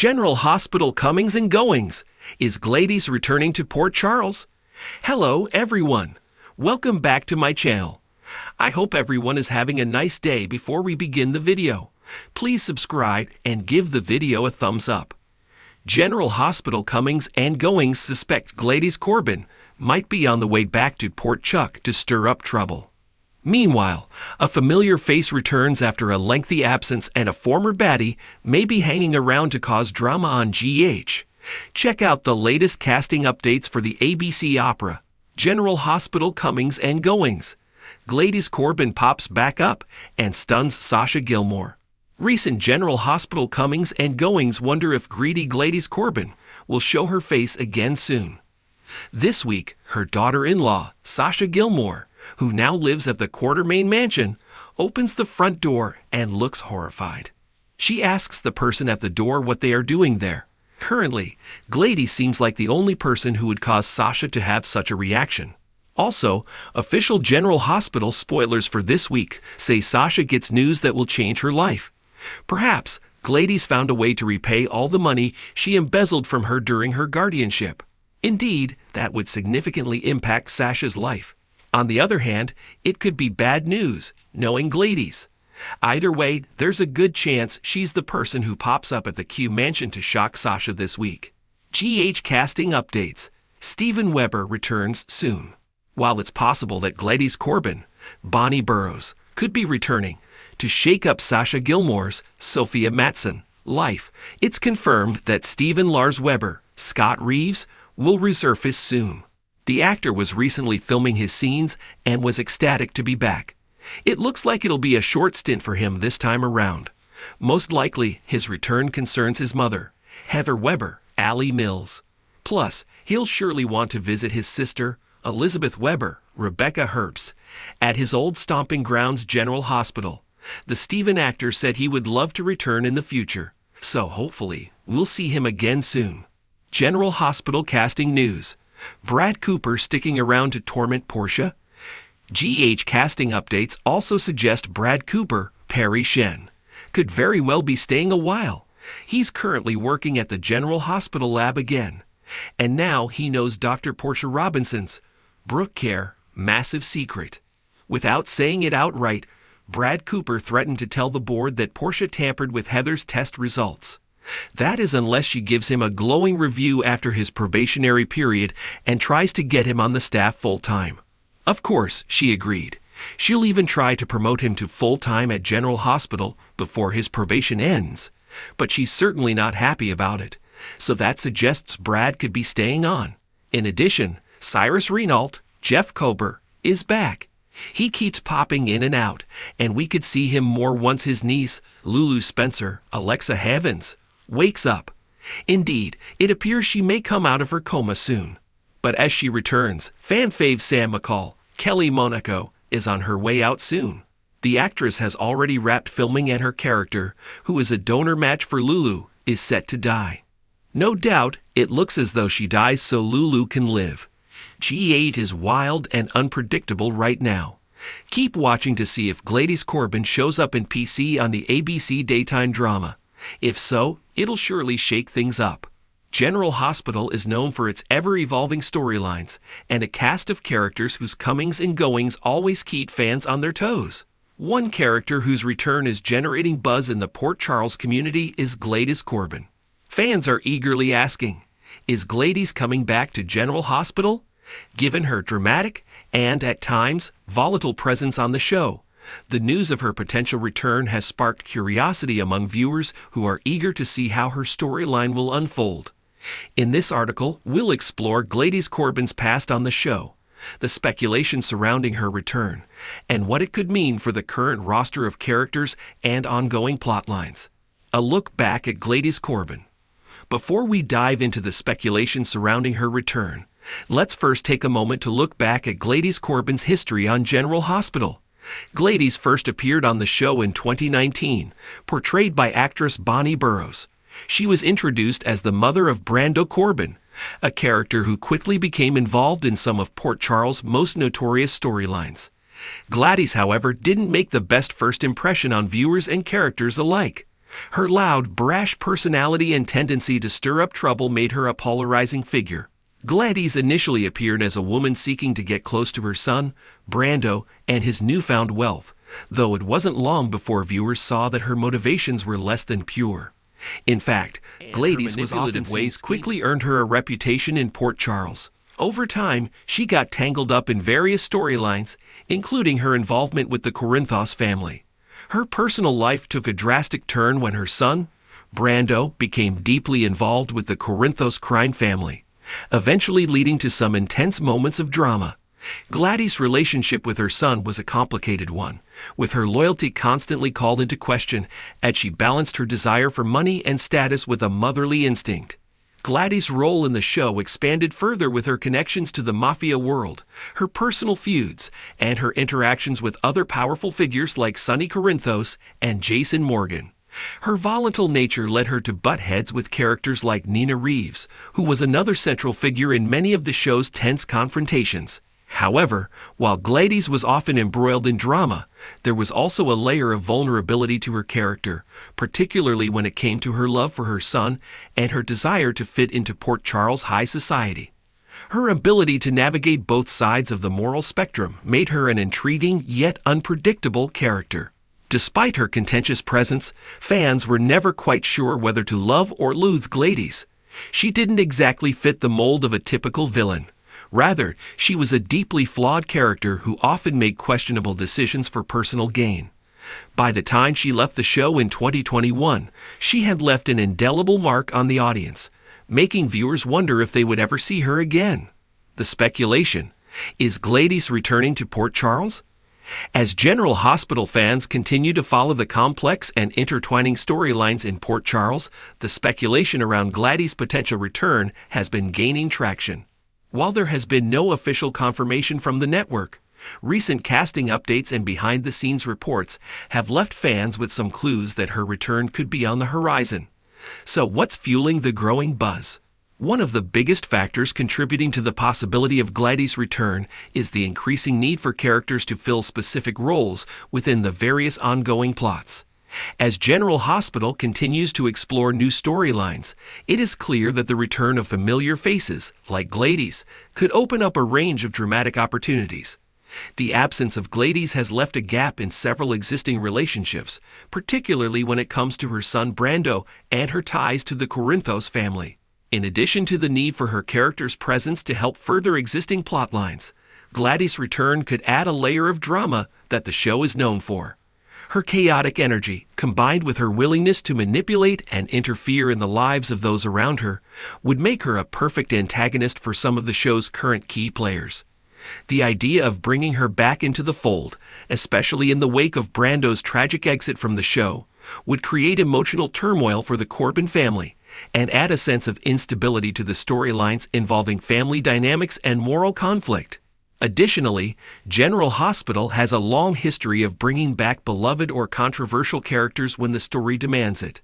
General Hospital comings and goings. Is Gladys returning to Port Charles? Hello, everyone. Welcome back to my channel. I hope everyone is having a nice day. Before we begin the video, please subscribe and give the video a thumbs up. General Hospital comings and goings suspect Gladys Corbin might be on the way back to Port Chuck to stir up trouble. Meanwhile, a familiar face returns after a lengthy absence, and a former baddie may be hanging around to cause drama on GH. Check out the latest casting updates for the ABC opera, General Hospital comings and goings. Gladys Corbin pops back up and stuns Sasha Gilmore. Recent General Hospital comings and goings wonder if greedy Gladys Corbin will show her face again soon. This week, her daughter-in-law, Sasha Gilmore, who now lives at the Quartermain Mansion, opens the front door and looks horrified. She asks the person at the door what they are doing there. Currently, Gladys seems like the only person who would cause Sasha to have such a reaction. Also, official General Hospital spoilers for this week say Sasha gets news that will change her life. Perhaps Gladys found a way to repay all the money she embezzled from her during her guardianship. Indeed, that would significantly impact Sasha's life. On the other hand, it could be bad news, knowing Gladys. Either way, there's a good chance she's the person who pops up at the Q Mansion to shock Sasha this week. GH casting updates. Steven Weber returns soon. While it's possible that Gladys Corbin, Bonnie Burrows, could be returning to shake up Sasha Gilmore's, Sophia Matson, life, it's confirmed that Steven Lars Weber, Scott Reeves, will resurface soon. The actor was recently filming his scenes and was ecstatic to be back. It looks like it'll be a short stint for him this time around. Most likely, his return concerns his mother, Heather Weber, Allie Mills. Plus, he'll surely want to visit his sister, Elizabeth Weber, Rebecca Herbst, at his old stomping grounds, General Hospital. The Steven actor said he would love to return in the future, so hopefully, we'll see him again soon. General Hospital casting news. Brad Cooper sticking around to torment Portia? GH casting updates also suggest Brad Cooper, Perry Shen, could very well be staying a while. He's currently working at the General Hospital lab again, and now he knows Dr. Portia Robinson's Brook Care massive secret. Without saying it outright, Brad Cooper threatened to tell the board that Portia tampered with Heather's test results. That is unless she gives him a glowing review after his probationary period and tries to get him on the staff full-time. Of course, she agreed. She'll even try to promote him to full-time at General Hospital before his probation ends. But she's certainly not happy about it, so that suggests Brad could be staying on. In addition, Cyrus Renault, Jeff Kober, is back. He keeps popping in and out, and we could see him more once his niece, Lulu Spencer, Alexa Havens, wakes up. Indeed, it appears she may come out of her coma soon. But as she returns, fan fave Sam McCall, Kelly Monaco, is on her way out soon. The actress has already wrapped filming, and her character, who is a donor match for Lulu, is set to die. No doubt, it looks as though she dies so Lulu can live. G8 is wild and unpredictable right now. Keep watching to see if Gladys Corbin shows up in PC on the ABC daytime drama. If so, it'll surely shake things up. General Hospital is known for its ever-evolving storylines and a cast of characters whose comings and goings always keep fans on their toes. One character whose return is generating buzz in the Port Charles community is Gladys Corbin. Fans are eagerly asking, is Gladys coming back to General Hospital? Given her dramatic and, at times, volatile presence on the show, the news of her potential return has sparked curiosity among viewers who are eager to see how her storyline will unfold. In this article, we'll explore Gladys Corbin's past on the show, the speculation surrounding her return, and what it could mean for the current roster of characters and ongoing plotlines. A look back at Gladys Corbin. Before we dive into the speculation surrounding her return, let's first take a moment to look back at Gladys Corbin's history on General Hospital. Gladys first appeared on the show in 2019, portrayed by actress Bonnie Burrows. She was introduced as the mother of Brando Corbin, a character who quickly became involved in some of Port Charles' most notorious storylines. Gladys, however, didn't make the best first impression on viewers and characters alike. Her loud, brash personality and tendency to stir up trouble made her a polarizing figure. Gladys initially appeared as a woman seeking to get close to her son, Brando, and his newfound wealth, though it wasn't long before viewers saw that her motivations were less than pure. In fact, Gladys' manipulative ways quickly earned her a reputation in Port Charles. Over time, she got tangled up in various storylines, including her involvement with the Corinthos family. Her personal life took a drastic turn when her son, Brando, became deeply involved with the Corinthos crime family, eventually leading to some intense moments of drama. Gladys' relationship with her son was a complicated one, with her loyalty constantly called into question as she balanced her desire for money and status with a motherly instinct. Gladys' role in the show expanded further with her connections to the mafia world, her personal feuds, and her interactions with other powerful figures like Sonny Corinthos and Jason Morgan. Her volatile nature led her to butt heads with characters like Nina Reeves, who was another central figure in many of the show's tense confrontations. However, while Gladys was often embroiled in drama, there was also a layer of vulnerability to her character, particularly when it came to her love for her son and her desire to fit into Port Charles high society. Her ability to navigate both sides of the moral spectrum made her an intriguing yet unpredictable character. Despite her contentious presence, fans were never quite sure whether to love or loathe Gladys. She didn't exactly fit the mold of a typical villain. Rather, she was a deeply flawed character who often made questionable decisions for personal gain. By the time she left the show in 2021, she had left an indelible mark on the audience, making viewers wonder if they would ever see her again. The speculation: is Gladys returning to Port Charles? As General Hospital fans continue to follow the complex and intertwining storylines in Port Charles, the speculation around Gladys' potential return has been gaining traction. While there has been no official confirmation from the network, recent casting updates and behind-the-scenes reports have left fans with some clues that her return could be on the horizon. So what's fueling the growing buzz? One of the biggest factors contributing to the possibility of Gladys' return is the increasing need for characters to fill specific roles within the various ongoing plots. As General Hospital continues to explore new storylines, it is clear that the return of familiar faces, like Gladys, could open up a range of dramatic opportunities. The absence of Gladys has left a gap in several existing relationships, particularly when it comes to her son Brando and her ties to the Corinthos family. In addition to the need for her character's presence to help further existing plotlines, Gladys' return could add a layer of drama that the show is known for. Her chaotic energy, combined with her willingness to manipulate and interfere in the lives of those around her, would make her a perfect antagonist for some of the show's current key players. The idea of bringing her back into the fold, especially in the wake of Brando's tragic exit from the show, would create emotional turmoil for the Corbin family and add a sense of instability to the storylines involving family dynamics and moral conflict. Additionally, General Hospital has a long history of bringing back beloved or controversial characters when the story demands it.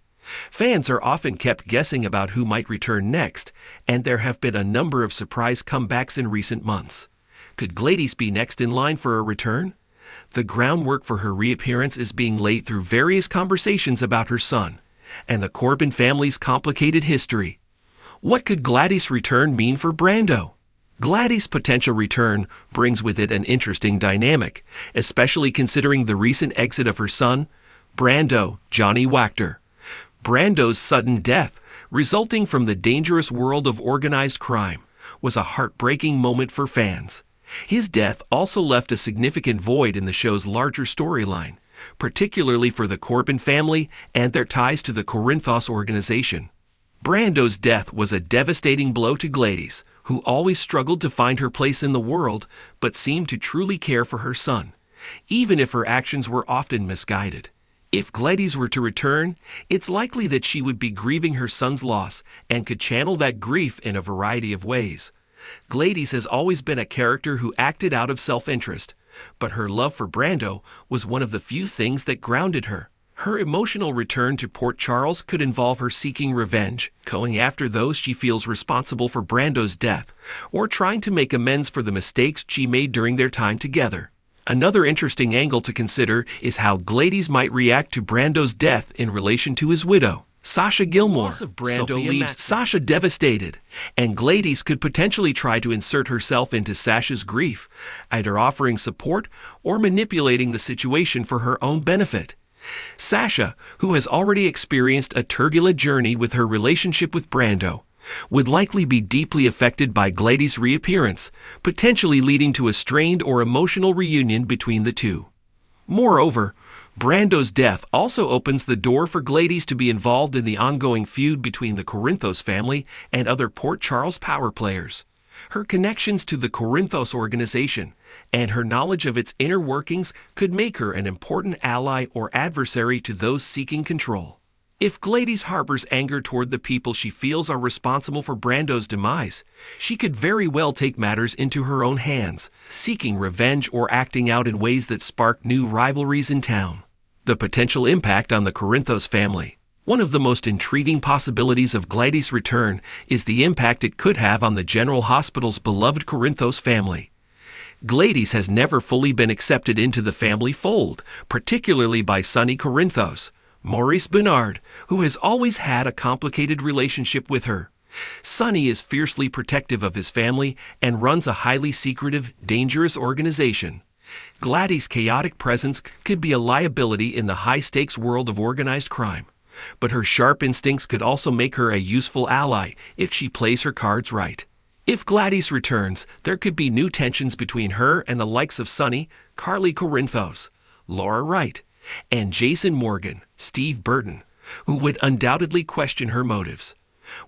Fans are often kept guessing about who might return next, and there have been a number of surprise comebacks in recent months. Could Gladys be next in line for a return? The groundwork for her reappearance is being laid through various conversations about her son and the Corbin family's complicated history. What could Gladys' return mean for Brando? Gladys' potential return brings with it an interesting dynamic, especially considering the recent exit of her son, Brando, Johnny Wachter. Brando's sudden death, resulting from the dangerous world of organized crime, was a heartbreaking moment for fans. His death also left a significant void in the show's larger storyline, particularly for the Corbin family and their ties to the Corinthos organization. Brando's death was a devastating blow to Gladys, who always struggled to find her place in the world but seemed to truly care for her son, even if her actions were often misguided. If Gladys were to return, it's likely that she would be grieving her son's loss and could channel that grief in a variety of ways. Gladys has always been a character who acted out of self-interest, but her love for Brando was one of the few things that grounded her. Her emotional return to Port Charles could involve her seeking revenge, going after those she feels responsible for Brando's death, or trying to make amends for the mistakes she made during their time together. Another interesting angle to consider is how Gladys might react to Brando's death in relation to his widow, Sasha Gilmore. Loss of Brando Sophia leaves leaves Sasha devastated, and Gladys could potentially try to insert herself into Sasha's grief, either offering support or manipulating the situation for her own benefit. Sasha, who has already experienced a turbulent journey with her relationship with Brando, would likely be deeply affected by Gladys' reappearance, potentially leading to a strained or emotional reunion between the two. Moreover, Brando's death also opens the door for Gladys to be involved in the ongoing feud between the Corinthos family and other Port Charles power players. Her connections to the Corinthos organization and her knowledge of its inner workings could make her an important ally or adversary to those seeking control. If Gladys harbors anger toward the people she feels are responsible for Brando's demise, she could very well take matters into her own hands, seeking revenge or acting out in ways that spark new rivalries in town. The potential impact on the Corinthos family. One of the most intriguing possibilities of Gladys' return is the impact it could have on the General Hospital's beloved Corinthos family. Gladys has never fully been accepted into the family fold, particularly by Sonny Corinthos, Maurice Bernard, who has always had a complicated relationship with her. Sonny is fiercely protective of his family and runs a highly secretive, dangerous organization. Gladys' chaotic presence could be a liability in the high-stakes world of organized crime, but her sharp instincts could also make her a useful ally if she plays her cards right. If Gladys returns, there could be new tensions between her and the likes of Sonny, Carly Corinthos, Laura Wright, and Jason Morgan, Steve Burton, who would undoubtedly question her motives.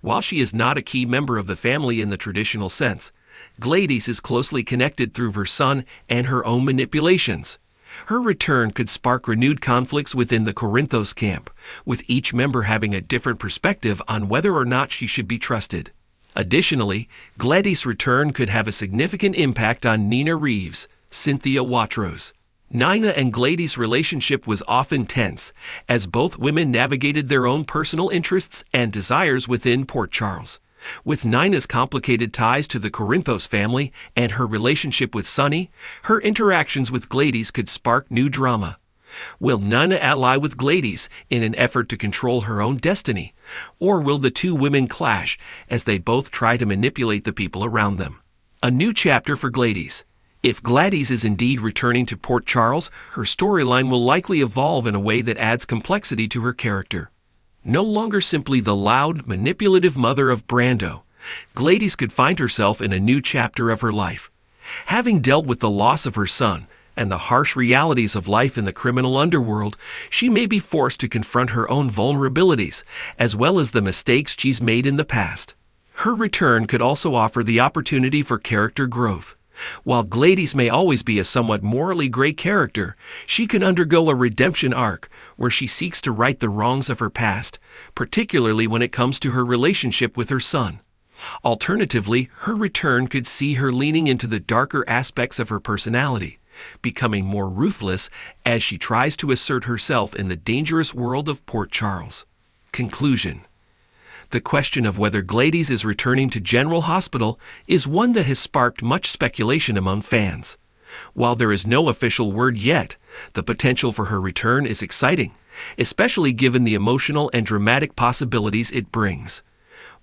While she is not a key member of the family in the traditional sense, Gladys is closely connected through her son and her own manipulations. Her return could spark renewed conflicts within the Corinthos camp, with each member having a different perspective on whether or not she should be trusted. Additionally, Gladys' return could have a significant impact on Nina Reeves, Cynthia Watros. Nina and Gladys' relationship was often tense, as both women navigated their own personal interests and desires within Port Charles. With Nina's complicated ties to the Corinthos family and her relationship with Sonny, her interactions with Gladys could spark new drama. Will Nina ally with Gladys in an effort to control her own destiny, or will the two women clash as they both try to manipulate the people around them? A new chapter for Gladys. If Gladys is indeed returning to Port Charles, her storyline will likely evolve in a way that adds complexity to her character. No longer simply the loud, manipulative mother of Brando, Gladys could find herself in a new chapter of her life. Having dealt with the loss of her son and the harsh realities of life in the criminal underworld, she may be forced to confront her own vulnerabilities, as well as the mistakes she's made in the past. Her return could also offer the opportunity for character growth. While Gladys may always be a somewhat morally gray character, she can undergo a redemption arc where she seeks to right the wrongs of her past, particularly when it comes to her relationship with her son. Alternatively, her return could see her leaning into the darker aspects of her personality, becoming more ruthless as she tries to assert herself in the dangerous world of Port Charles. Conclusion. The question of whether Gladys is returning to General Hospital is one that has sparked much speculation among fans. While there is no official word yet, the potential for her return is exciting, especially given the emotional and dramatic possibilities it brings.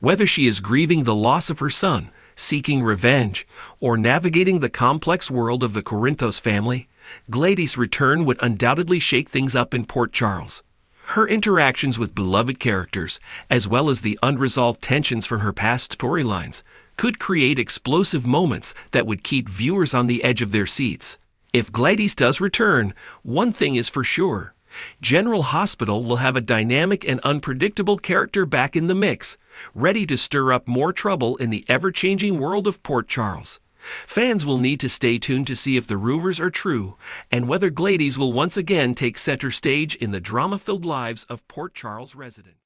Whether she is grieving the loss of her son, seeking revenge, or navigating the complex world of the Corinthos family, Gladys' return would undoubtedly shake things up in Port Charles. Her interactions with beloved characters, as well as the unresolved tensions from her past storylines, could create explosive moments that would keep viewers on the edge of their seats. If Gladys does return, one thing is for sure. General Hospital will have a dynamic and unpredictable character back in the mix, ready to stir up more trouble in the ever-changing world of Port Charles. Fans will need to stay tuned to see if the rumors are true and whether Gladys will once again take center stage in the drama-filled lives of Port Charles residents.